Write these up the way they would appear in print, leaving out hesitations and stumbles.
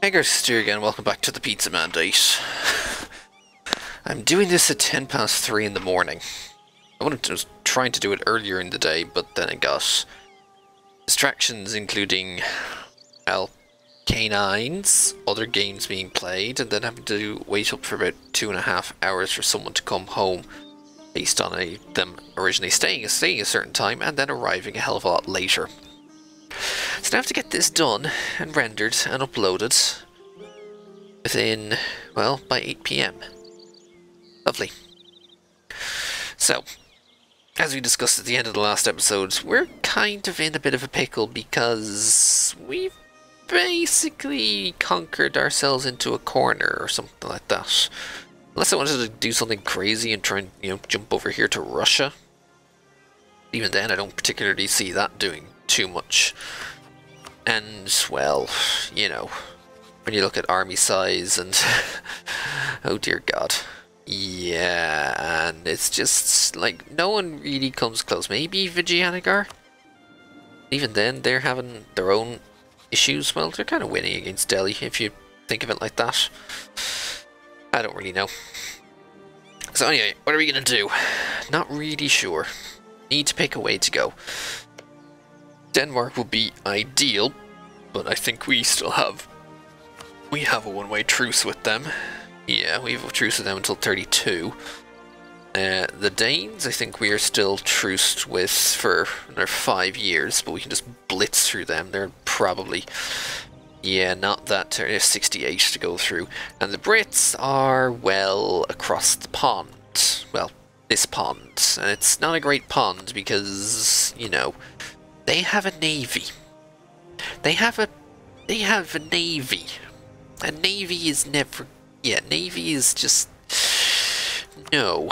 Hey guys, here again, welcome back to the Pizza Mandate. I'm doing this at 3:10 in the morning. I was trying to do it earlier in the day, but then I got distractions including, well, canines, other games being played, and then having to wait up for about 2.5 hours for someone to come home based on them originally staying a certain time and then arriving a hell of a lot later. So now I have to get this done and rendered and uploaded within, well, by 8 PM. Lovely. So, as we discussed at the end of the last episode, we're kind of in a bit of a pickle because we've basically conquered ourselves into a corner or something like that. Unless I wanted to do something crazy and try and, jump over here to Russia. Even then, I don't particularly see that doing too much. And, well, when you look at army size and oh dear god. Yeah, and it's just like no one really comes close. Maybe Vijayanagara? Even then, they're having their own issues. Well, they're kind of winning against Delhi if you think of it like that. I don't really know. So anyway, what are we going to do? Not really sure. Need to pick a way to go. Denmark would be ideal, but I think we have a one-way truce with them. Yeah, we have a truce with them until 32. The Danes, I think we are still truced with for another 5 years, but we can just blitz through them. They're probably, not that, there's 68 to go through. And the Brits are, well, across the pond. Well, this pond. And it's not a great pond because, they have a navy. They have a navy. A navy is never... Yeah, navy is just... No.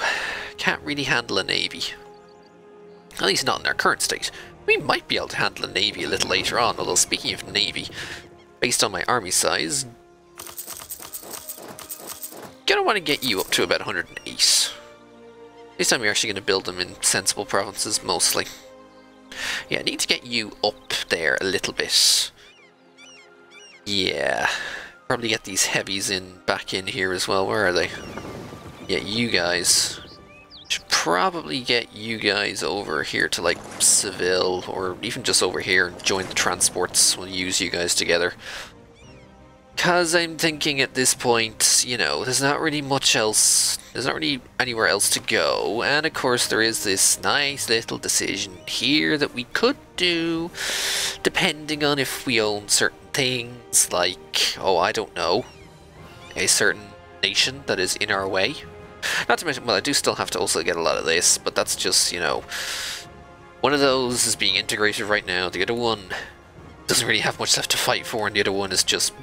Can't really handle a navy. At least not in their current state. We might be able to handle a navy a little later on, although speaking of navy, based on my army size, gonna want to get you up to about 108. This time we're actually going to build them in sensible provinces, mostly. Yeah, I need to get you up there a little bit. Yeah. Probably get these heavies back in here as well. Where are they? Yeah, you guys. Should probably get you guys over here to like Seville, or even just over here and join the transports. We'll use you guys together. Because I'm thinking at this point, there's not really much else, there's not really anywhere else to go, and of course there is this nice little decision here that we could do, depending on if we own certain things, like, oh, I don't know, a certain nation that is in our way. Not to mention, well, I do still have to also get a lot of this, but that's just, one of those is being integrated right now, the other one doesn't really have much left to fight for, and the other one is just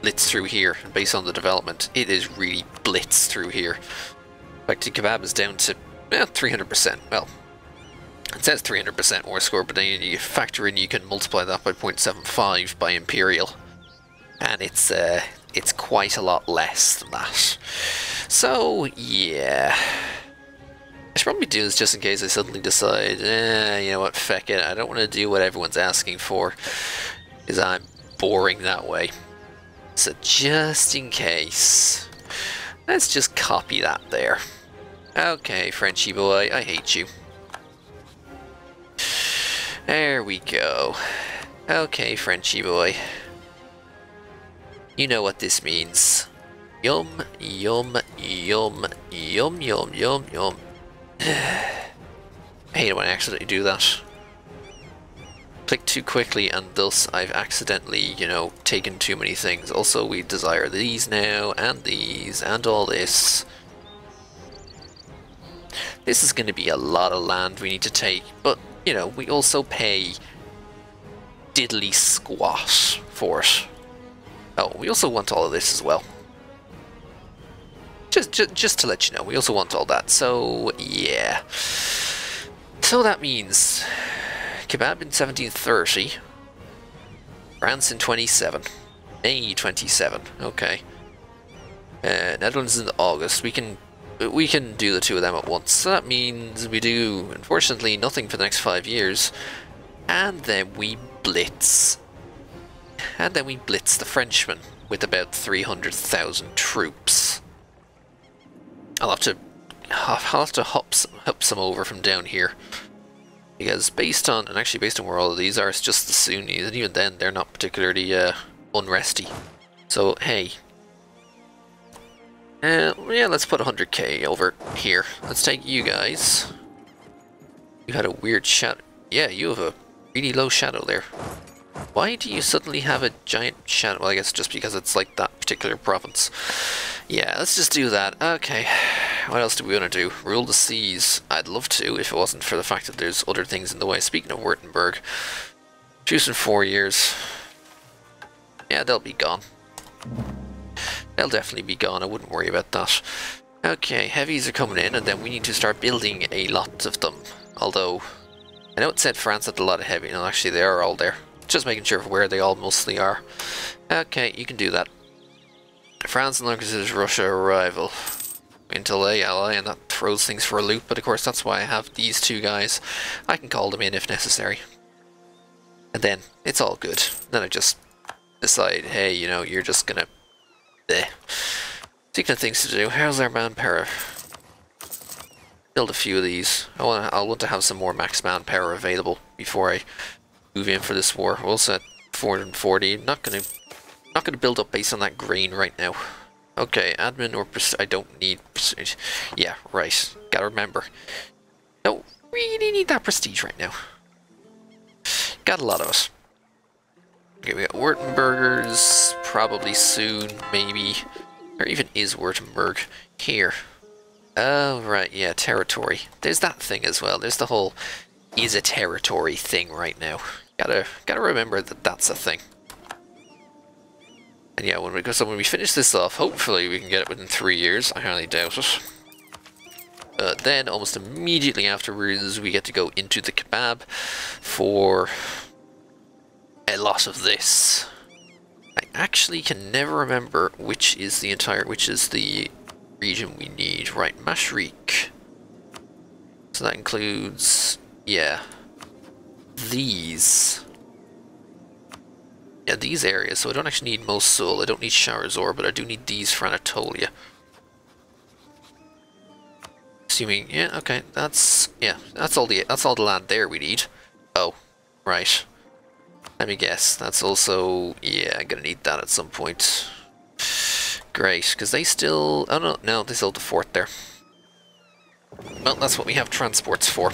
blitz through here. And based on the development, it is really blitz through here. In fact, the kebab is down to 300%. Well, it says 300% war score, but then you factor in you can multiply that by 0.75 by Imperial, and it's quite a lot less than that. So yeah. I should probably do this just in case I suddenly decide, you know what, feck it, I don't want to do what everyone's asking for, because I'm boring that way. So just in case, let's just copy that there. Okay, Frenchy boy, I hate you. There we go. Okay, Frenchy boy. You know what this means. Yum, yum, yum, yum, yum, yum, yum. I hate it when I accidentally do that. Click too quickly and thus I've accidentally, taken too many things. Also, we desire these now, and these, and all this. This is going to be a lot of land we need to take, but, we also pay diddly squat for it. Oh, we also want all of this as well. Just to let you know, we also want all that, so yeah. So that means kebab in 1730, France in 27, May 27. Okay. Netherlands in August. We can do the two of them at once. So that means we do, unfortunately, nothing for the next 5 years, and then we blitz. And then we blitz the Frenchmen with about 300,000 troops. I'll have to hop some over from down here. Because based on where all of these are, it's just the Sunnis, and even then they're not particularly unresty. So hey, yeah, let's put 100k over here. Let's take you guys. You had a weird shadow. Yeah, you have a really low shadow there. Why do you suddenly have a giant shadow? Well, I guess just because it's like that particular province. Yeah, let's just do that. Okay, what else do we want to do? Rule the seas. I'd love to, if it wasn't for the fact that there's other things in the way. Speaking of Württemberg, choose in 4 years. Yeah, they'll be gone. They'll definitely be gone, I wouldn't worry about that. Okay, heavies are coming in, and then we need to start building a lot of them. Although, I know it said France had a lot of heavy, no, actually they are all there. Just making sure of where they all mostly are. Okay, you can do that. France no longer considers Russia a rival until they ally, and that throws things for a loop, but of course that's why I have these two guys. I can call them in if necessary. And then, it's all good. Then I just decide, hey, you know, you're just gonna... Speaking of things to do, how's our manpower? Build a few of these. I'll want to have some more max manpower available before I move in for this war. We'll set 440. Not gonna build up based on that grain right now. Okay, admin or I don't need prestige. Yeah, right. Gotta remember. Don't really need that prestige right now. Got a lot of us. Okay, we got Württembergers probably soon, maybe. Or even is Württemberg here? Oh, right, yeah, territory. There's that thing as well. There's the whole is a territory thing right now. Gotta remember that that's a thing. And yeah, when we finish this off, hopefully we can get it within 3 years. I highly doubt it. Then, almost immediately afterwards, we get to go into the kebab for a lot of this. I actually can never remember which is the region we need. Right, Mashrik. So that includes, yeah, these. Yeah, these areas. So I don't actually need Mosul, I don't need Sharazor, but I do need these for Anatolia. Assuming, yeah, okay, that's all the land there we need. Oh, right. Let me guess, that's also, yeah, I'm gonna need that at some point. Great, because they still, oh no, they still have the fort there. Well, that's what we have transports for.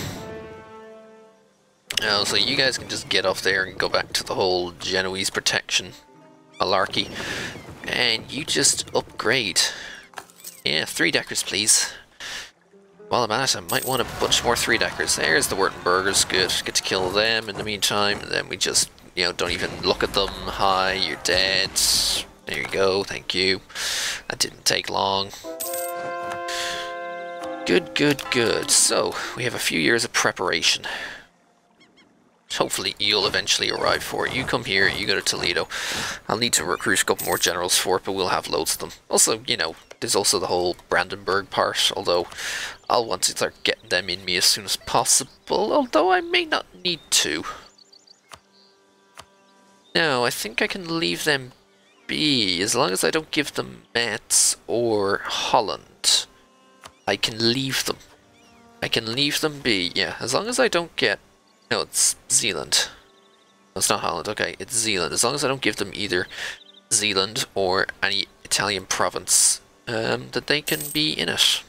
Oh, so you guys can just get off there and go back to the whole Genoese protection malarkey. And you just upgrade. Yeah, 3-deckers, please. While I'm at it, I might want a bunch more 3-deckers. There's the Württembergers, good. Get to kill them in the meantime, and then we just, you know, don't even look at them. Hi, you're dead. There you go, thank you. That didn't take long. Good, good, good. So, we have a few years of preparation. Hopefully you'll eventually arrive for it. You come here, you go to Toledo. I'll need to recruit a couple more generals for it, but we'll have loads of them. Also, you know, there's also the whole Brandenburg part, although I'll want to start getting them in me as soon as possible, although I may not need to. No, I think I can leave them be, as long as I don't give them Metz or Holland. I can leave them. I can leave them be, yeah, as long as I don't get... No, it's Zealand. No, it's not Holland, okay, it's Zealand. As long as I don't give them either Zealand or any Italian province, that they can be in it.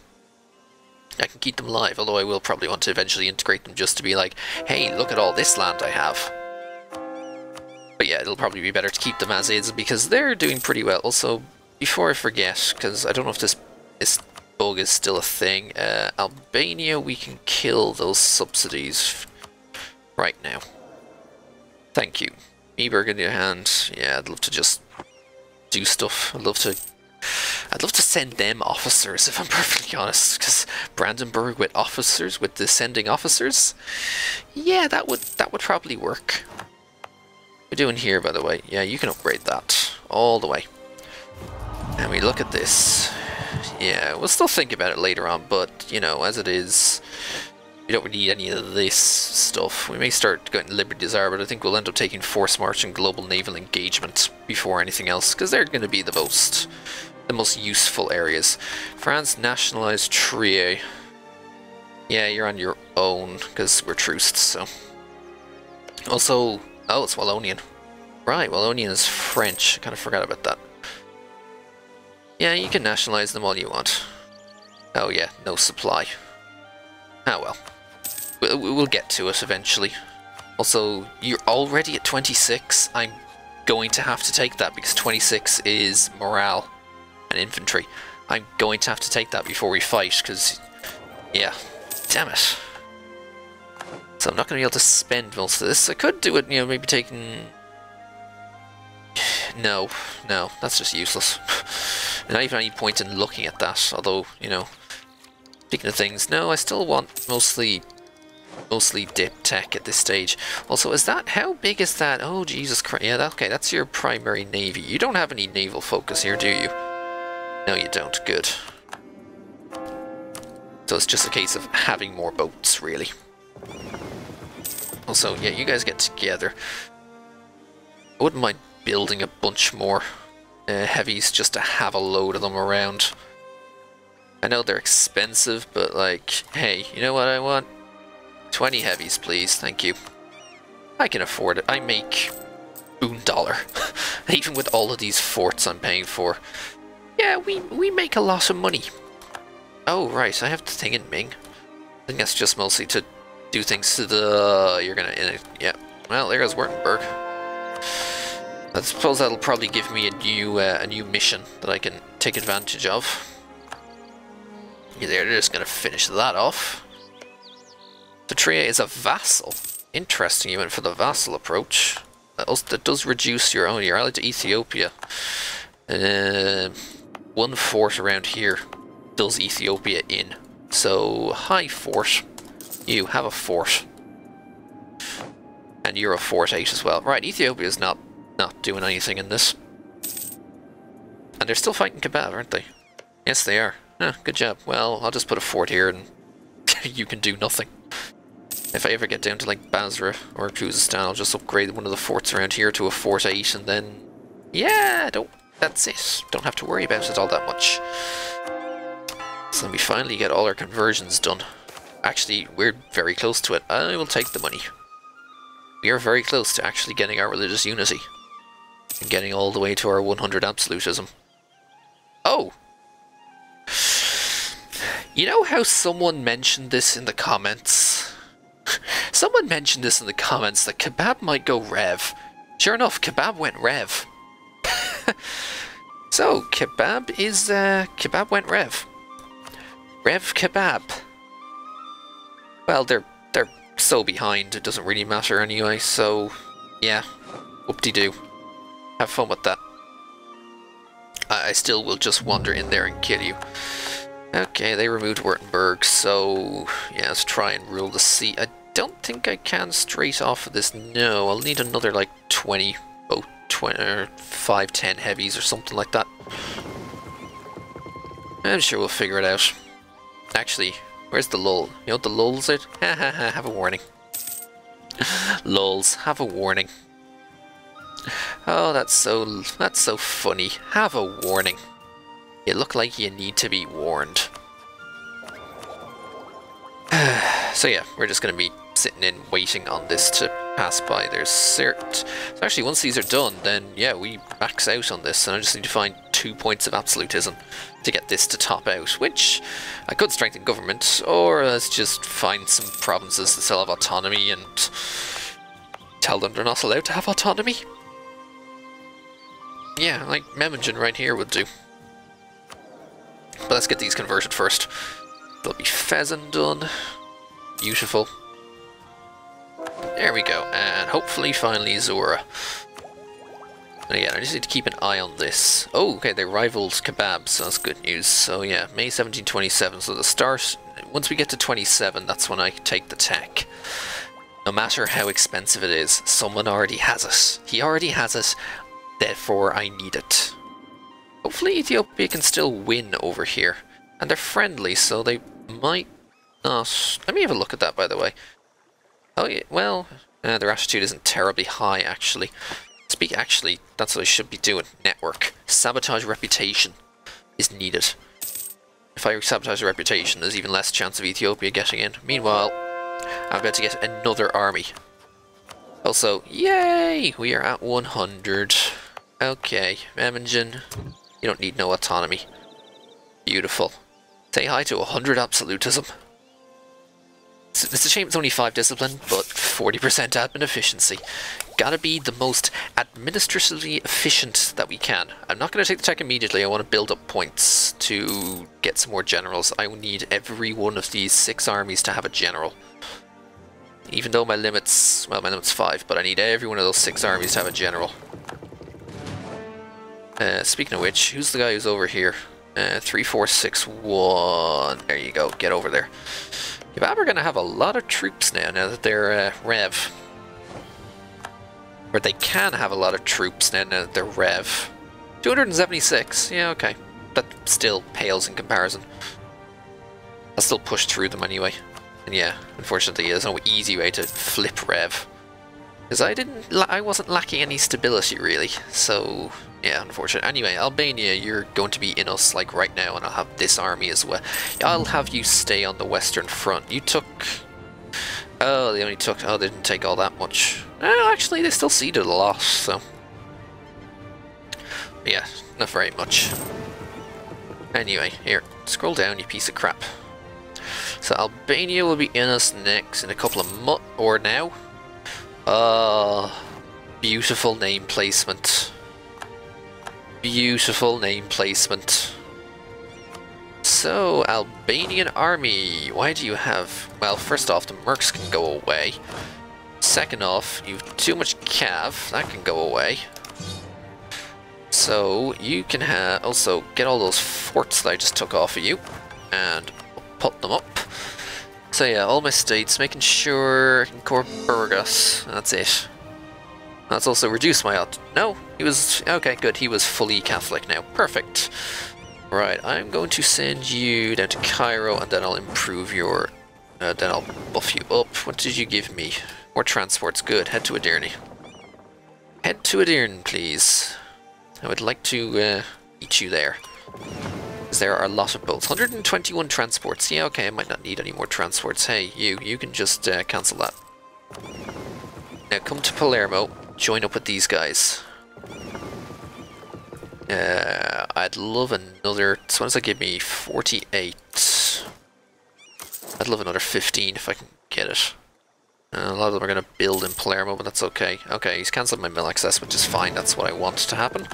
I can keep them alive, although I will probably want to eventually integrate them just to be like, hey, look at all this land I have. But yeah, it'll probably be better to keep them as is, because they're doing pretty well. Also, before I forget, because I don't know if this bug is still a thing, Albania, we can kill those subsidies right now. Thank you. Meberg in your hand. Yeah, I'd love to just do stuff. I'd love to send them officers, if I'm perfectly honest, because Brandenburg with officers, with descending officers, yeah, that would probably work. What are we doing here, by the way? Yeah, you can upgrade that all the way. And we look at this. Yeah, we'll still think about it later on, but, you know, as it is, We don't need any of this stuff. We may start going to Liberty Czar, but I think we'll end up taking Force March and Global Naval Engagement before anything else, because they're going to be the most useful areas. France nationalized Trier. Yeah, you're on your own, because we're truced, so. Also, oh, it's Wallonian. Right, Wallonian is French. I kind of forgot about that. Yeah, you can nationalize them all you want. Oh yeah, no supply. Ah well. We'll get to it eventually. Also, you're already at 26. I'm going to have to take that because 26 is morale and infantry. I'm going to have to take that before we fight because, yeah, damn it. So I'm not going to be able to spend most of this. I could do it, you know, maybe taking... No, that's just useless. Not even any point in looking at that, although, you know, speaking of things, no, I still want mostly dip tech at this stage. Also, is that, how big is that? Oh, Jesus Christ, yeah, okay, that's your primary navy. You don't have any naval focus here, do you? No, you don't, good. So it's just a case of having more boats, really. Also, yeah, you guys get together. I wouldn't mind building a bunch more heavies just to have a load of them around. I know they're expensive, but like, hey, you know what I want? 20 heavies, please, thank you. I can afford it. I make $1. Even with all of these forts I'm paying for. Yeah, we make a lot of money. Oh, right, I have the thing in Ming. I think that's just mostly to do things to the... You're gonna... yeah. Well, there goes Württemberg. I suppose that'll probably give me a new mission that I can take advantage of. Yeah, they're just gonna finish that off. The Trier is a vassal. Interesting, you went for the vassal approach. That does reduce your own. You're allied to Ethiopia. One fort around here does Ethiopia in. So, hi fort. You have a fort. And you're a fort 8 as well. Right, Ethiopia's not doing anything in this. And they're still fighting Kebab, aren't they? Yes, they are. Huh, good job. Well, I'll just put a fort here and you can do nothing. If I ever get down to like Basra or Khuzestan, I'll just upgrade one of the forts around here to a fort 8 and then... Yeah, that's it. Don't have to worry about it all that much. So we finally get all our conversions done. Actually, we're very close to it. I will take the money. We are very close to actually getting our religious unity. And getting all the way to our 100 absolutism. Oh! You know how someone mentioned this in the comments? Someone mentioned this in the comments that Kebab might go Rev. Sure enough, Kebab went Rev. So, Kebab went Rev. Rev Kebab. Well, they're so behind, it doesn't really matter anyway, so yeah, whoop-de-doo. Have fun with that. I still will just wander in there and kill you. Okay, they removed Württemberg, so yeah, let's try and rule the sea. I don't think I can straight off of this, no. I'll need another like 20, oh, 20 or 5, 10 heavies or something like that. I'm sure we'll figure it out. Actually, where's the lull? You know what the lulls are? Ha ha ha, have a warning. Lulls, have a warning. Oh, that's so funny. Have a warning. You look like you need to be warned. So yeah, we're just going to be sitting in waiting on this to pass by. There's so actually, once these are done, then yeah, we max out on this, and I just need to find 2 points of absolutism to get this to top out, which I could strengthen government, or let's just find some provinces that still have autonomy and tell them they're not allowed to have autonomy. Yeah, like Memmingen right here would do. But let's get these converted first. There'll be Fezzan done. Beautiful. There we go. And hopefully, finally, Zora. And again, I just need to keep an eye on this. Oh, okay, they rivaled Kebab, so that's good news. So yeah, May 1727. So the start, once we get to 27, that's when I take the tech. No matter how expensive it is, someone already has it. He already has it, therefore I need it. Hopefully Ethiopia can still win over here. And they're friendly, so they might Let me have a look at that, by the way. Oh, yeah, well, their attitude isn't terribly high, actually. Actually, that's what I should be doing. Network. Sabotage reputation is needed. If I sabotage the reputation, there's even less chance of Ethiopia getting in. Meanwhile, I'm about to get another army. Also, yay! We are at 100. Okay, Memmingen, you don't need no autonomy. Beautiful. Say hi to 100 absolutism. It's a shame it's only 5 discipline, but 40% admin efficiency. Gotta be the most administratively efficient that we can. I'm not going to take the tech immediately. I want to build up points to get some more generals. I need every one of these 6 armies to have a general. Even though my limit's, well, my limit's 5, but I need every one of those 6 armies to have a general. Speaking of which, who's the guy who's over here? 3461. There you go, get over there. Kebab are going to have a lot of troops now that they're Rev. Or they can have a lot of troops now that they're Rev. 276, yeah, okay. That still pales in comparison. I'll still push through them anyway. And yeah, unfortunately there's no easy way to flip Rev. Because I wasn't lacking any stability really, so yeah, unfortunate. Anyway, Albania, you're going to be in us like right now, and I'll have this army as well. I'll have you stay on the western front. You took... Oh, they only took... Oh, they didn't take all that much. Well, actually, they still ceded a lot, so... Yeah, not very much. Anyway, here, scroll down, you piece of crap. So Albania will be in us next in a couple of months, or now. Beautiful name placement. Beautiful name placement. So, Albanian army, why do you have... Well, first off, the mercs can go away. Second off, you've too much cav, that can go away. So, you can also get all those forts that I just took off of you, and put them up. So yeah, all my states, making sure I can core Burgos, that's it. That's also reduced my no, he was... Okay, good, he was fully Catholic now. Perfect. Right, I'm going to send you down to Cairo, and then I'll improve your... then I'll buff you up. What did you give me? More transports, good. Head to Edirne. Head to Edirne, please. I would like to meet you there. There are a lot of boats. 121 transports. Yeah, okay, I might not need any more transports. Hey, you can just cancel that. Now come to Palermo. Join up with these guys. I'd love another... So what does that give me? 48. I'd love another 15 if I can get it. A lot of them are going to build in Palermo, but that's okay. Okay, he's cancelled my mill access, which is fine. That's what I want to happen.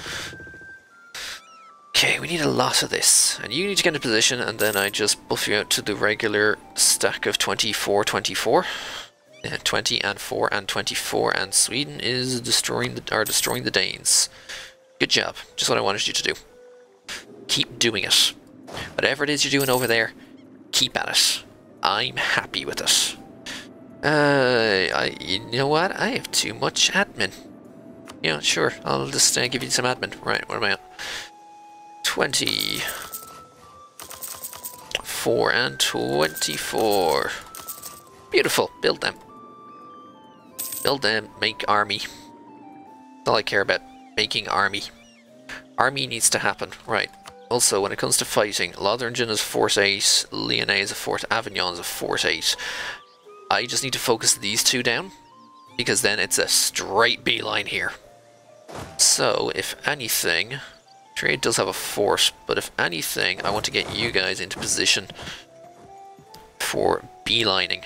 Okay, we need a lot of this. And you need to get in position, and then I just buff you out to the regular stack of 24, 24. 20 and 4 and 24, and Sweden is destroying the Danes. Good job. Just what I wanted you to do. Keep doing it. Whatever it is you're doing over there, keep at it. I'm happy with it. You know what? I have too much admin. Yeah, sure. I'll just give you some admin. Right, what am I at? 24 and 24. Beautiful. Build them. Build them. Make army. That's all I care about. Making army. Army needs to happen. Right. Also, when it comes to fighting, Lothringen is Fort 8, Lyonnais is a Fort, Avignon is a Fort 8. I just need to focus these two down, because then it's a straight beeline here. So, if anything... Trade does have a fort, but if anything, I want to get you guys into position for beelining.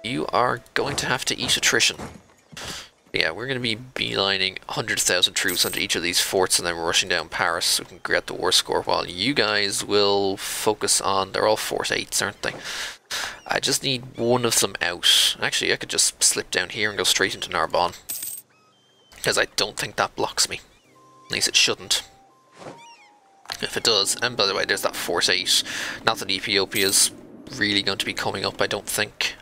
You are going to have to eat attrition. Yeah, we're going to be beelining 100,000 troops onto each of these forts and then rushing down Paris so we can get the war score, while you guys will focus on... They're all Fort 8s, aren't they? I just need one of them out. Actually, I could just slip down here and go straight into Narbonne, because I don't think that blocks me. At least it shouldn't. If it does, and by the way, there's that Fort 8. Not that Ethiopia's really going to be coming up, I don't think.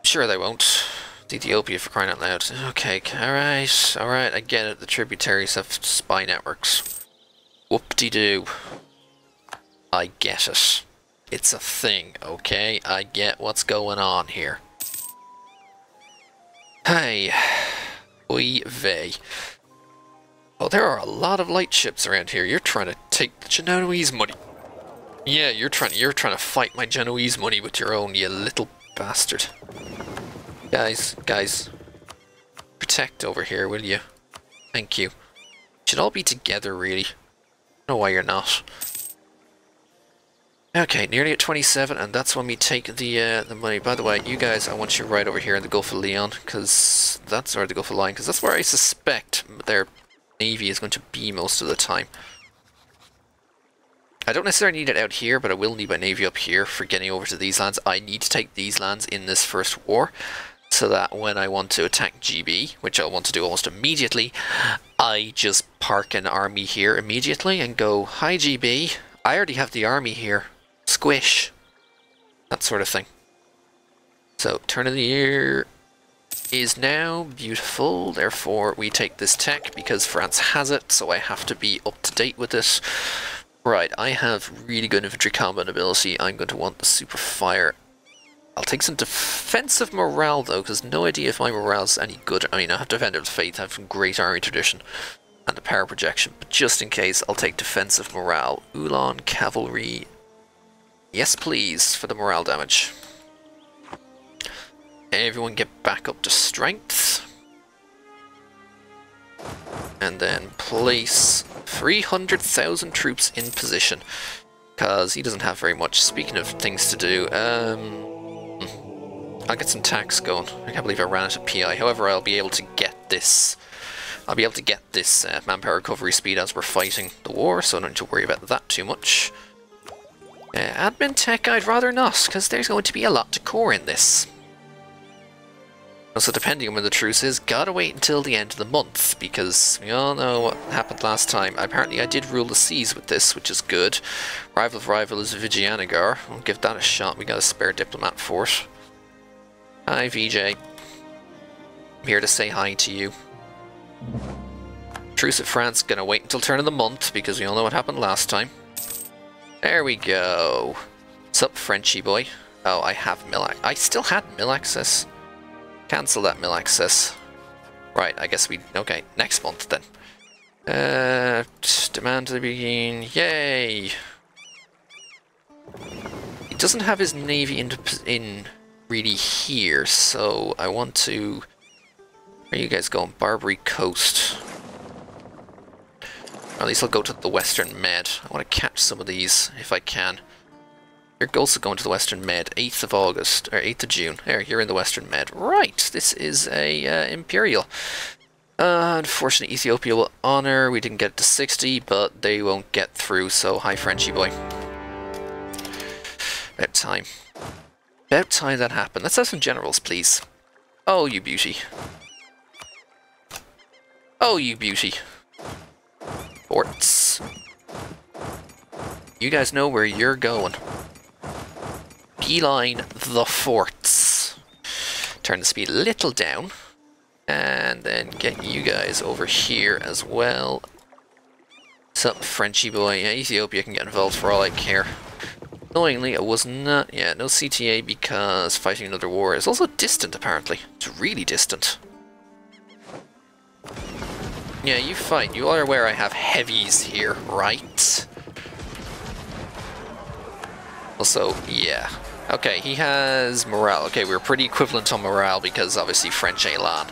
Sure they won't. It's Ethiopia, for crying out loud. Okay, alright, I get it. The tributaries have spy networks. Whoop-de-doo. I get it. It's a thing, okay? I get what's going on here. Hey. Oy vey. Oh, there are a lot of light ships around here. You're trying to take the Genoese money. Yeah, you're trying to fight my Genoese money with your own, you little bastard. Guys. Protect over here, will you? Thank you. Should all be together, really. I don't know why you're not. Okay, nearly at 27, and that's when we take the money. By the way, you guys, I want you right over here in the Gulf of Leon, because that's, or the Gulf of Lion, because that's where I suspect their navy is going to be most of the time. I don't necessarily need it out here, but I will need my navy up here for getting over to these lands. I need to take these lands in this first war, so that when I want to attack GB, which I want to do almost immediately, I just park an army here immediately and go, hi GB, I already have the army here. Squish. That sort of thing. So, turn of the year is now. Beautiful. Therefore, we take this tech because France has it, so I have to be up to date with this. Right, I have really good infantry combat ability. I'm going to want the super fire. I'll take some defensive morale though, because no idea if my morale is any good. I mean, I have Defender of the Faith, I have some great army tradition and the power projection, but just in case, I'll take defensive morale. Ulan cavalry. Yes, please, for the morale damage. Everyone get back up to strength. And then place 300,000 troops in position. Because he doesn't have very much. Speaking of things to do, I'll get some tax going. I can't believe I ran out of PI. However, I'll be able to get this. I'll be able to get this manpower recovery speed as we're fighting the war, so I don't need to worry about that too much. Admin tech, I'd rather not, because there's going to be a lot to core in this. Also, depending on when the truce is, gotta wait until the end of the month, because we all know what happened last time. Apparently I did rule the seas with this, which is good. Rival of rival is Vijayanagar. I'll give that a shot. We got a spare diplomat for it. Hi, VJ. I'm here to say hi to you. Truce with France, gonna wait until turn of the month, because we all know what happened last time. There we go. What's up, Frenchy boy? Oh, I have mill access. I still had mill access. Cancel that mill access. Right, I guess we... Okay, next month then. Demand to begin. Yay! He doesn't have his navy in really here, so I want to... Where are you guys going? Barbary Coast. Or at least I'll go to the Western Med. I want to catch some of these if I can. You're also going to the Western Med, 8th of August, or 8th of June. There, you're in the Western Med. Right, this is a Imperial. Unfortunately, Ethiopia will honor. We didn't get it to 60, but they won't get through, so hi, Frenchy boy. About time. About time that happened. Let's have some generals, please. Oh, you beauty. Oh, you beauty. Forts. You guys know where you're going. Beeline the forts. Turn the speed a little down. And then get you guys over here as well. What's up, Frenchy boy? Yeah, Ethiopia can get involved for all I care. Annoyingly, it was not... Yeah, no CTA because fighting another war is also distant, apparently. It's really distant. Yeah, you fight. You are aware I have heavies here, right? Also, yeah. Okay, he has morale. Okay, we're pretty equivalent on morale because obviously French Elan.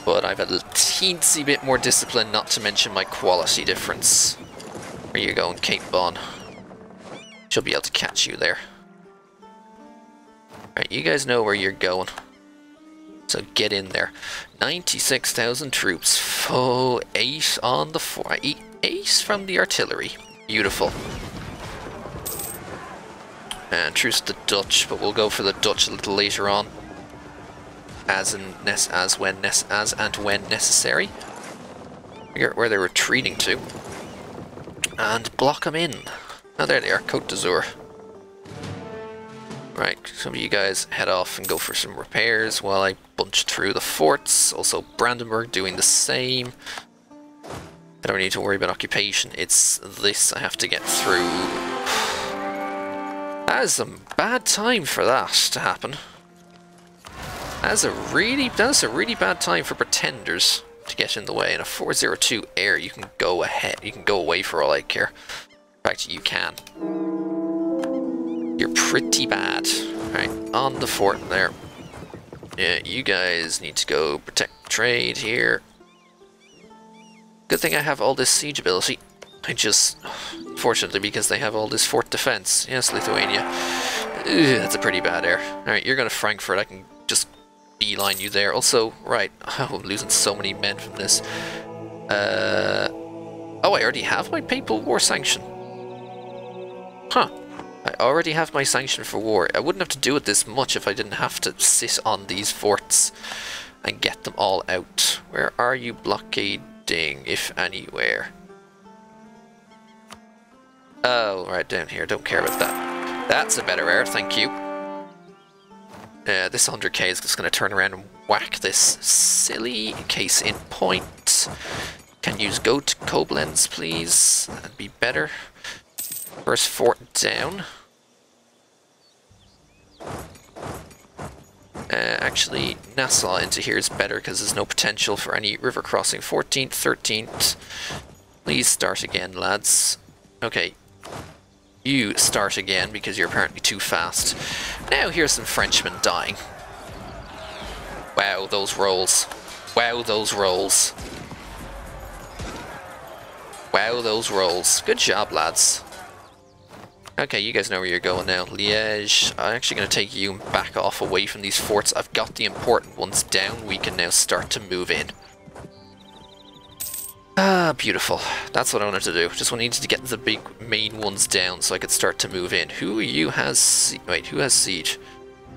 But I've a teensy bit more discipline, not to mention my quality difference. Where you going, Cape Bon? She'll be able to catch you there. Alright, you guys know where you're going. So get in there. 96,000 troops. Oh, 8 on the 4. 8 from the artillery. Beautiful. And truce to the Dutch, but we'll go for the Dutch a little later on. As and when necessary. Figure out where they're retreating to. And block them in. Oh, there they are. Côte d'Azur. Right, some of you guys head off and go for some repairs while I bunch through the forts. Also, Brandenburg doing the same. I don't need to worry about occupation. It's this I have to get through. That is a bad time for that to happen. That's a really bad time for pretenders to get in the way. In a 402 air, you can go ahead. You can go away for all I care. In fact, you can. You're pretty bad. Alright, on the fort there. Yeah, you guys need to go protect trade here. Good thing I have all this siege ability. I just... Fortunately, because they have all this fort defense. Yes, Lithuania. Ugh, that's a pretty bad air. Alright, you're going to Frankfurt. I can just beeline you there. Also, right. Oh, I'm losing so many men from this. Oh, I already have my Papal War sanction. Huh. I already have my sanction for war. I wouldn't have to do it this much if I didn't have to sit on these forts and get them all out. Where are you blockading, if anywhere? Oh, right down here. Don't care about that. That's a better air, thank you. This 100k is just going to turn around and whack this silly case in point. Can use go to Koblenz, please? That'd be better. First fort down. Actually, Nassau into here is better because there's no potential for any river crossing. 14th, 13th. Please start again, lads. Okay. You start again because you're apparently too fast. Now here's some Frenchmen dying. Wow, those rolls. Wow, those rolls. Wow, those rolls. Good job, lads. Okay, you guys know where you're going now. Liège. I'm actually going to take you and back off away from these forts. I've got the important ones down. We can now start to move in. Ah, beautiful. That's what I wanted to do. Just needed to get the big main ones down so I could start to move in. Who has... Wait, who has siege?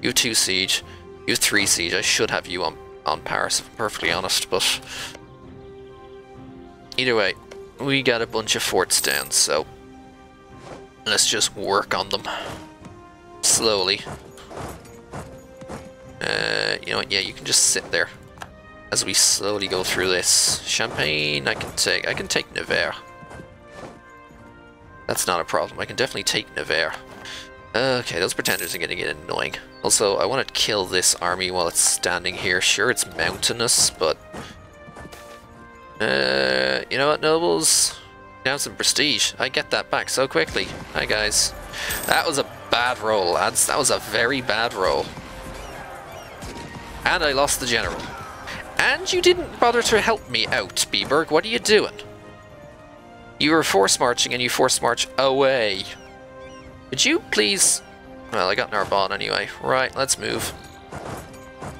You have 2 siege. You have 3 siege. I should have you on Paris, if I'm perfectly honest, but... Either way, we got a bunch of forts down, so... Let's just work on them. Slowly. You know what? Yeah, you can just sit there. As we slowly go through this. Champagne, I can take Nevers. That's not a problem. I can definitely take Nevers. Okay, those pretenders are going to get annoying. Also, I want to kill this army while it's standing here. Sure, it's mountainous, but... you know what, nobles? Now some prestige. I get that back so quickly. Hi, guys. That was a bad roll, lads. That was a very bad roll. And I lost the general. And you didn't bother to help me out, Biberg. What are you doing? You were force marching and you force march away. Would you please... Well, I got Narbonne anyway. Right, let's move.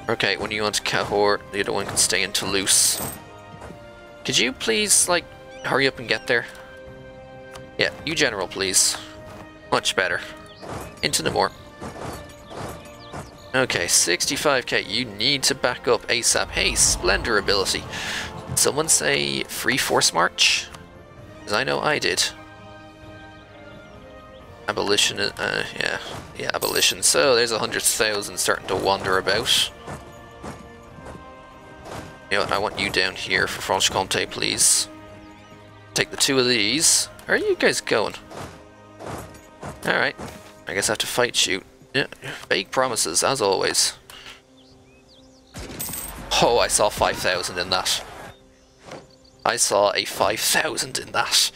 Okay, when you want to Cahors, the other one can stay in Toulouse. Could you please, like, hurry up and get there? Yeah, you general, please. Much better. Into Namur. Okay, 65k. You need to back up ASAP. Hey, Splendor ability. Someone say free force march? Because I know I did. Abolition, yeah, abolition. So there's 100,000 starting to wander about. You know what, I want you down here for Franche-Comté, please. Take the 2 of these. Where are you guys going? Alright, I guess I have to fight you. Yeah, fake promises, as always. Oh, I saw 5,000 in that. I saw a 5,000 in that.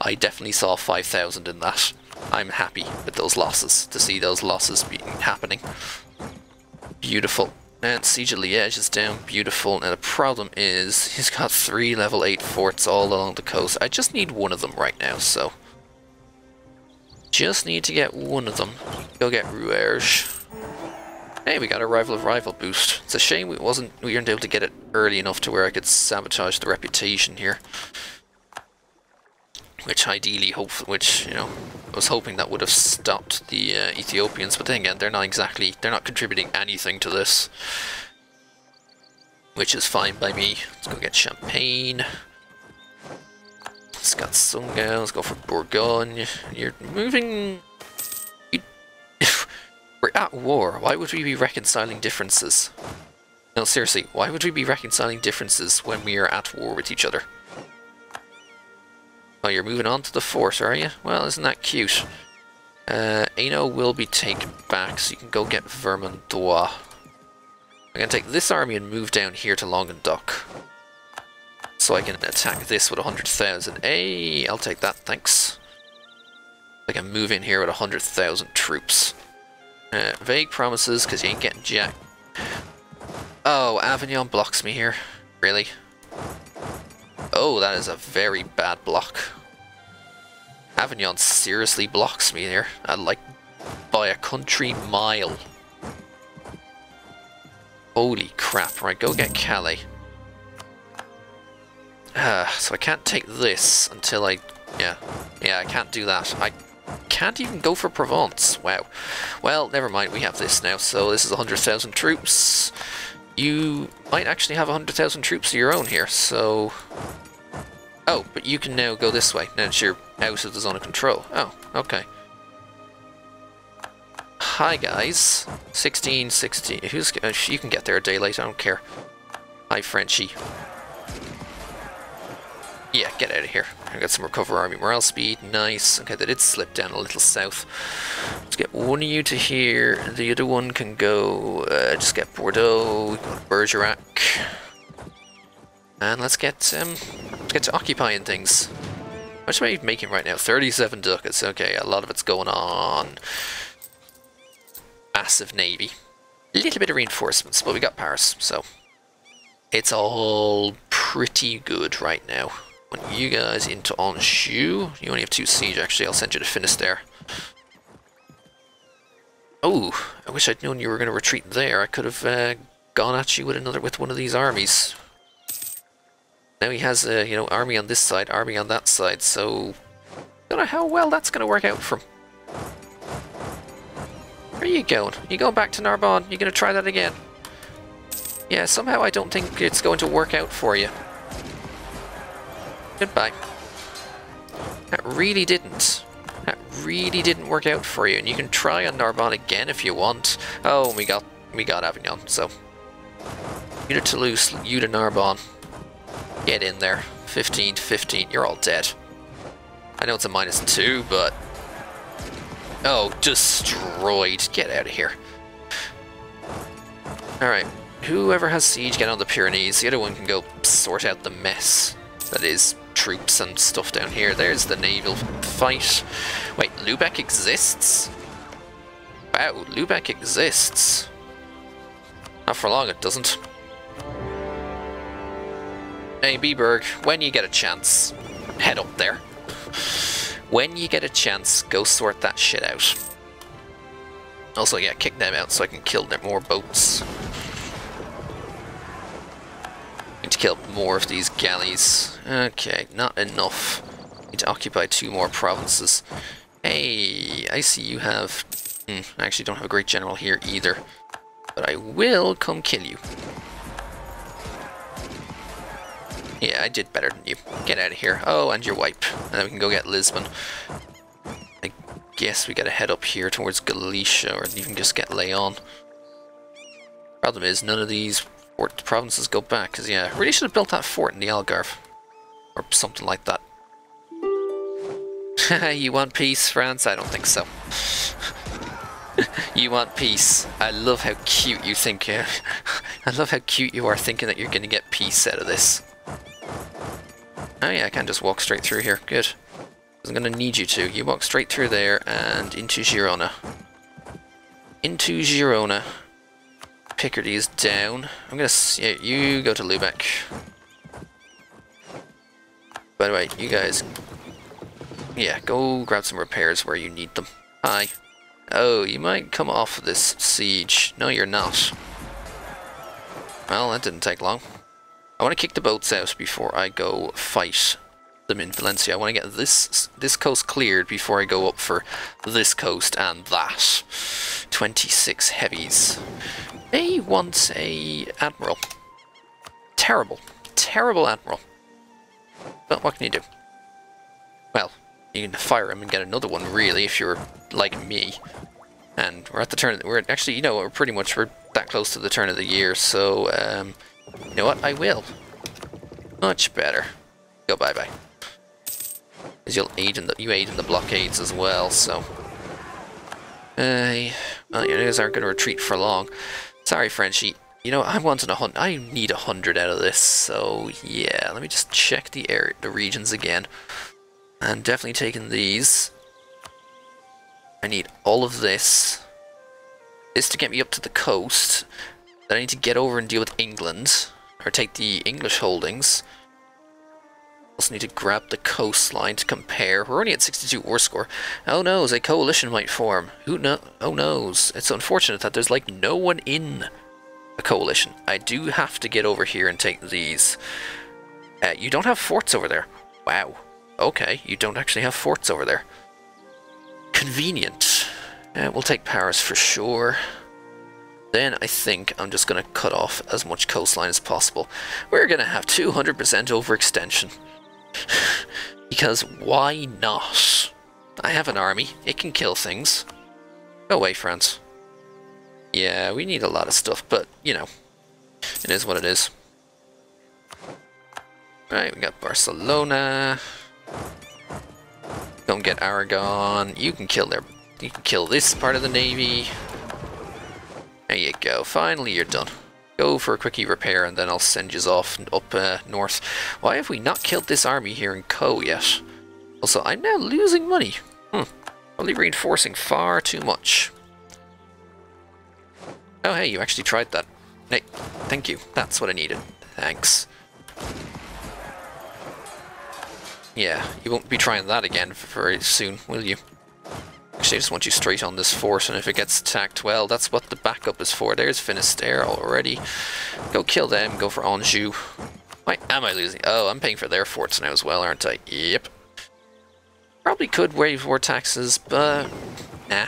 I definitely saw 5,000 in that. I'm happy with those losses, to see those losses happening. Beautiful. And Siege of Liège is down, beautiful. Now the problem is, he's got 3 level 8 forts all along the coast. I just need one of them right now, so... Just need to get one of them. Go get Rouergue. Hey, we got a Rival of Rival boost. It's a shame we weren't able to get it early enough to where I could sabotage the reputation here. Which ideally, you know, I was hoping that would have stopped the Ethiopians, but then again, they're not contributing anything to this. Which is fine by me. Let's go get Champagne. Let's got Sunga, let's go for Bourgogne. You're moving... We're at war, why would we be reconciling differences? No, seriously, why would we be reconciling differences when we are at war with each other? Oh, you're moving on to the fort, are you? Well, isn't that cute? Ano will be taken back, so you can go get Vermandois. I'm going to take this army and move down here to Longendock. So I can attack this with 100,000. Hey, I'll take that, thanks. I can move in here with 100,000 troops. Vague promises, because you ain't getting jack. Oh, Avignon blocks me here. Really? Oh, that is a very bad block. Avignon seriously blocks me here. Like, by a country mile. Holy crap. Right, go get Calais. So I can't take this until I... Yeah, I can't do that. I can't even go for Provence. Wow. Well, never mind. We have this now. So this is 100,000 troops. You might actually have 100,000 troops of your own here, so... Oh, but you can now go this way. Now that you're out of the zone of control. Oh, okay. Hi, guys. 16. Who's... you can get there a day late, I don't care. Hi, Frenchie. Yeah, get out of here. I got some recover army morale speed. Nice. Okay, they did slip down a little south. Let's get one of you to here. The other one can go... just get Bordeaux. Go to Bergerac. And let's get to occupying things. How much am I making right now? 37 ducats. Okay, a lot of it's going on. Massive navy. A little bit of reinforcements, but we got Paris, so... It's all pretty good right now. Want you guys into Anjou. You only have 2 siege, actually. I'll send you to Finistère. Oh, I wish I'd known you were going to retreat there. I could have gone at you with one of these armies. Now he has a, army on this side, army on that side, so... I don't know how well that's going to work out for him. Where are you going? You going back to Narbonne? You going to try that again? Yeah, somehow I don't think it's going to work out for you. Goodbye. That really didn't. That really didn't work out for you, and you can try on Narbonne again if you want. Oh, we got Avignon, so... You to Toulouse, you to Narbonne. Get in there. 15 to 15, you're all dead. I know it's a -2, but... Oh, destroyed. Get out of here. Alright, whoever has siege, get on the Pyrenees. The other one can go sort out the mess that is troops and stuff down here. There's the naval fight. Wait, Lubeck exists? Wow, Lubeck exists. Not for long, it doesn't. Hey, Biberg, when you get a chance, head up there. When you get a chance, go sort that shit out. Also, yeah, kick them out so I can kill them more boats. Need to kill more of these galleys. Okay, not enough. Need to occupy 2 more provinces. Hey, I see you have... I actually don't have a great general here either. But I will come kill you. Yeah, I did better than you. Get out of here. Oh, and your wipe. And then we can go get Lisbon. I guess we gotta head up here towards Galicia, or even just get Leon. Problem is, none of these provinces go back, because, yeah, I really should have built that fort in the Algarve. Or something like that. You want peace, France? I don't think so. You want peace. I love how cute you think. I love how cute you are thinking that you're going to get peace out of this. Oh yeah, I can just walk straight through here. Good. I'm going to need you to. You walk straight through there and into Girona. Into Girona. Picardy is down. I'm going to... Yeah, you go to Lubeck. By the way, you guys... Yeah, go grab some repairs where you need them. Hi. Oh, you might come off of this siege. No, you're not. Well, that didn't take long. I want to kick the boats out before I go fight them in Valencia. I want to get this coast cleared before I go up for this coast and that. 26 heavies. They want a admiral. Terrible. Terrible admiral. But what can you do? Well, you can fire him and get another one, really, if you're like me. And we're at the turn. We're actually, you know, we're that close to the turn of the year. So, you know what? I will. Much better. Go bye-bye. Because you aid in the blockades as well. So, Well, you guys aren't going to retreat for long. Sorry, Frenchie. You know, I'm wanting 100. I need 100 out of this, so yeah. Let me just check the regions again. I'm definitely taking these. I need all of this. This to get me up to the coast. Then I need to get over and deal with England, or take the English holdings. Also need to grab the coastline to compare. We're only at 62 war score. Oh no, a coalition might form. Who knows? Oh knows. It's unfortunate that there's like no one in a coalition. I do have to get over here and take these. You don't have forts over there. Wow. Okay, you don't actually have forts over there. Convenient. We'll take Paris for sure. Then I think I'm just going to cut off as much coastline as possible. We're going to have 200% overextension. Because why not? I have an army. It can kill things. Go away, France. Yeah, we need a lot of stuff, but, you know, it is what it is. Right, we got Barcelona. Don't get Aragon. You can kill this part of the navy. There you go. Finally, you're done. Go for a quickie repair, and then I'll send you off up north. Why have we not killed this army here in Co yet? Also, I'm now losing money. Only reinforcing far too much. Oh, hey, you actually tried that. Hey, thank you. That's what I needed. Thanks. Yeah, you won't be trying that again very soon, will you? Actually, I just want you straight on this fort, and if it gets attacked, well, that's what the backup is for. There's Finisterre already. Go kill them, go for Anjou. Why am I losing? Oh, I'm paying for their forts now as well, aren't I? Yep. Probably could waive war taxes, but... nah.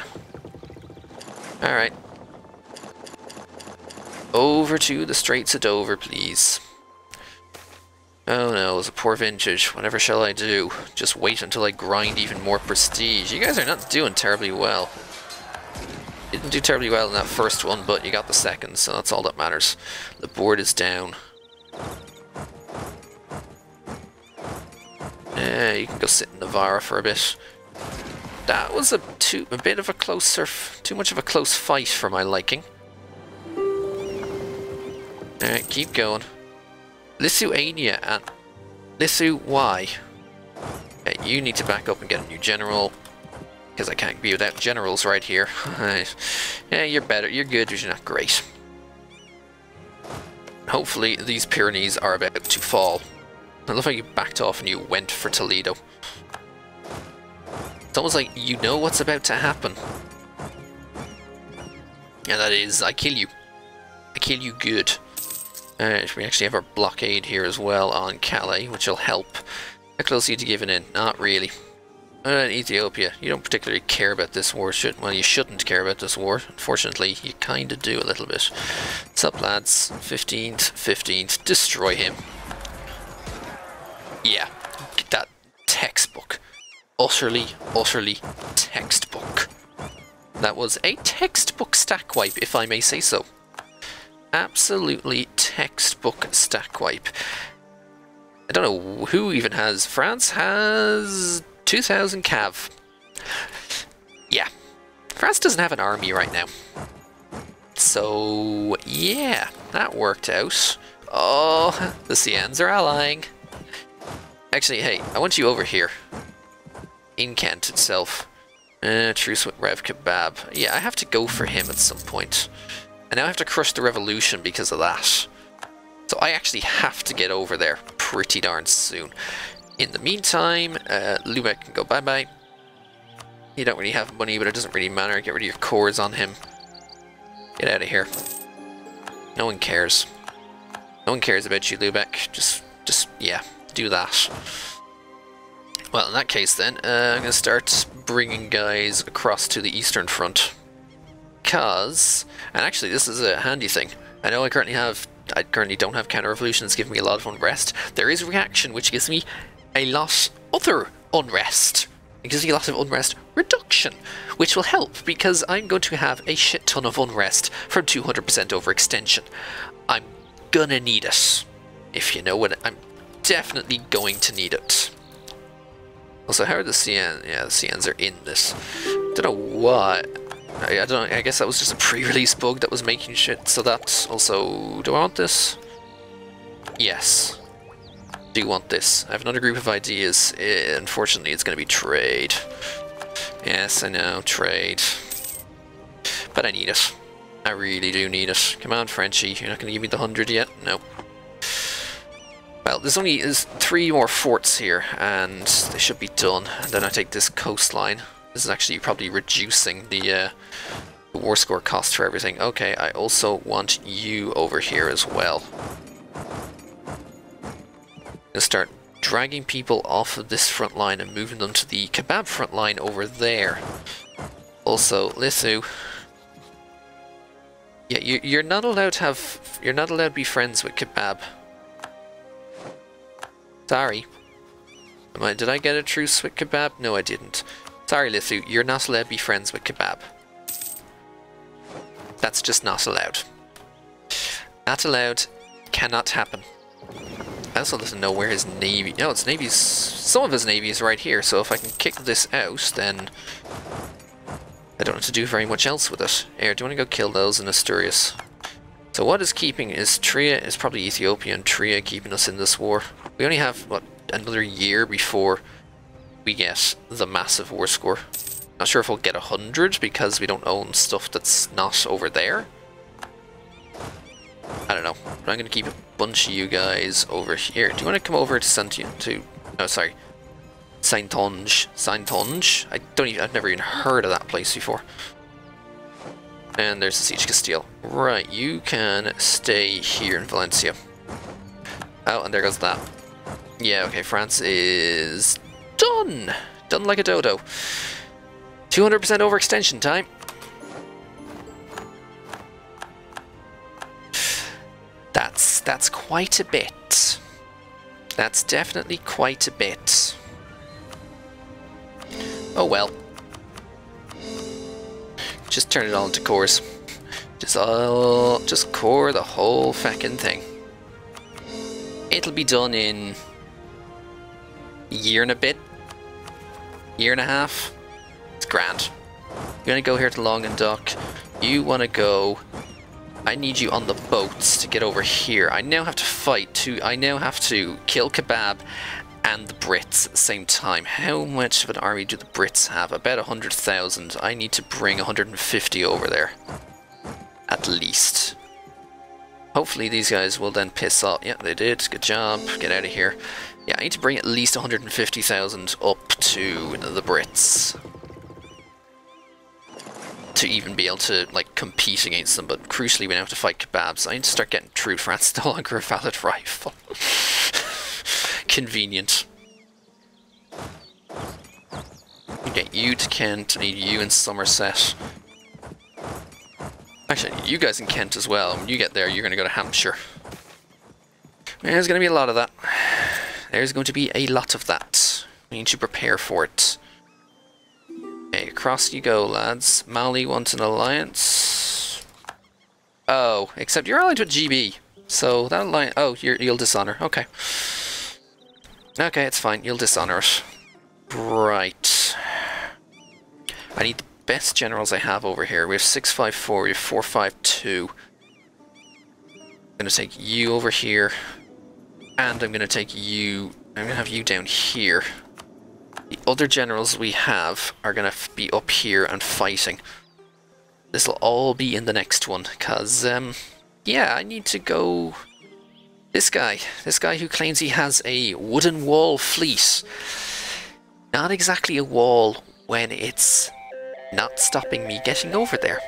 Alright. Over to the Straits of Dover, please. Oh no, it's a poor vintage. Whatever shall I do? Just wait until I grind even more prestige. You guys are not doing terribly well. You didn't do terribly well in that first one, but you got the second, so that's all that matters. The board is down. Yeah, you can go sit in Navarra for a bit. That was a bit of a too much of a close fight for my liking. Alright, keep going. Lithuania and why? Okay, you need to back up and get a new general, because I can't be without generals right here. Yeah, you're better. You're good, but you're not great. Hopefully these Pyrenees are about to fall. I love how you backed off and you went for Toledo. It's almost like you know what's about to happen. And that is, I kill you. I kill you good. Alright, we actually have our blockade here as well on Calais, which will help. How close are you to giving in? Not really. Ethiopia, you don't particularly care about this war, well, you shouldn't care about this war. Unfortunately, you kind of do a little bit. What's up, lads? 15th, destroy him. Yeah, get that textbook. Utterly textbook. That was a textbook stack wipe, if I may say so. Absolutely textbook stack wipe. I don't know who even has... France has 2,000 cav. Yeah. France doesn't have an army right now. So, yeah, that worked out. Oh, the Siens are allying. Actually, hey, I want you over here. In Kent itself. Truce with Rev Kebab. Yeah, I have to go for him at some point. And now I have to crush the revolution because of that. So I actually have to get over there pretty darn soon. In the meantime, Lubeck can go bye-bye. You don't really have money, but it doesn't really matter. Get rid of your cores on him. Get out of here. No one cares. No one cares about you, Lubeck. Just, yeah, do that. Well, in that case then, I'm going to start bringing guys across to the Eastern Front. Because, and actually this is a handy thing, I know I currently don't have counter-revolution. It's giving me a lot of unrest. There is reaction, which gives me a lot other unrest. It gives me a lot of unrest reduction, which will help, because I'm going to have a shit ton of unrest from 200% overextension. I'm gonna need it. If you know what, I'm definitely going to need it. Also, how are the CN? Yeah, the CNs are in this. Don't know what. I don't. I guess that was just a pre-release bug that was making shit. So that's also. Do I want this? Yes. Do want this. I have another group of ideas. Unfortunately, it's going to be trade. Yes, I know, trade. But I need it. I really do need it. Come on, Frenchie. You're not going to give me the 100 yet? No. Well, there's 3 more forts here, and they should be done. And then I take this coastline. This is actually probably reducing the war score cost for everything. Okay, I also want you over here as well. I'm gonna start dragging people off of this front line and moving them to the kebab front line over there. Also, Lithu. Yeah, you're not allowed to have. You're not allowed to be friends with kebab. Sorry. Did I get a truce with kebab? No, I didn't. Sorry, Lithu. You're not allowed to be friends with kebab. That's just not allowed. Not allowed. Cannot happen. I also doesn't know where his navy... No, its navy's... Some of his navy is right here, so if I can kick this out, then... I don't have to do very much else with it. Here, do you want to go kill those in Asturias? So what is keeping... Is Tria... Is probably Ethiopia and Tria keeping us in this war. We only have, what, another year before we get the massive war score. Not sure if we'll get 100, because we don't own stuff that's not over there. I don't know, but I'm going to keep a bunch of you guys over here. Do you want to come over to Saintonge? Saintonge? I've never even heard of that place before. And there's the Siege Castile. Right, you can stay here in Valencia. Oh, and there goes that. Yeah, okay, France is done! Done like a dodo. 200% overextension time. That's quite a bit. That's definitely quite a bit. Oh well. Just turn it all into cores. Just core the whole fucking thing. It'll be done in a year and a bit. Year and a half. It's grand. You're gonna go here to Long and Dock. You wanna go... I need you on the boats to get over here. I now have to fight I now have to kill Kebab and the Brits at the same time. How much of an army do the Brits have? About 100,000. I need to bring 150 over there. At least. Hopefully these guys will then piss off. Yeah, they did. Good job. Get out of here. Yeah, I need to bring at least 150,000 up to the Brits. To even be able to, like, compete against them, but crucially we now have to fight kebabs. I need to start getting true France, no longer a valid rifle. Convenient. Get you to Kent, I need you in Somerset. Actually, I need you guys in Kent as well. When you get there, you're going to go to Hampshire. There's going to be a lot of that. There's going to be a lot of that. We need to prepare for it. Okay, across you go, lads. Mali wants an alliance. Oh, except you're allied with GB. So that alliance... Oh, you'll dishonor. Okay. Okay, it's fine. You'll dishonor it. Right. I need the best generals I have over here. We have 654, we have 452. I'm going to take you over here. And I'm going to take you... I'm going to have you down here. The other generals we have are going to be up here and fighting. This will all be in the next one, because, yeah, I need to go... This guy who claims he has a wooden wall fleet. Not exactly a wall when it's not stopping me getting over there.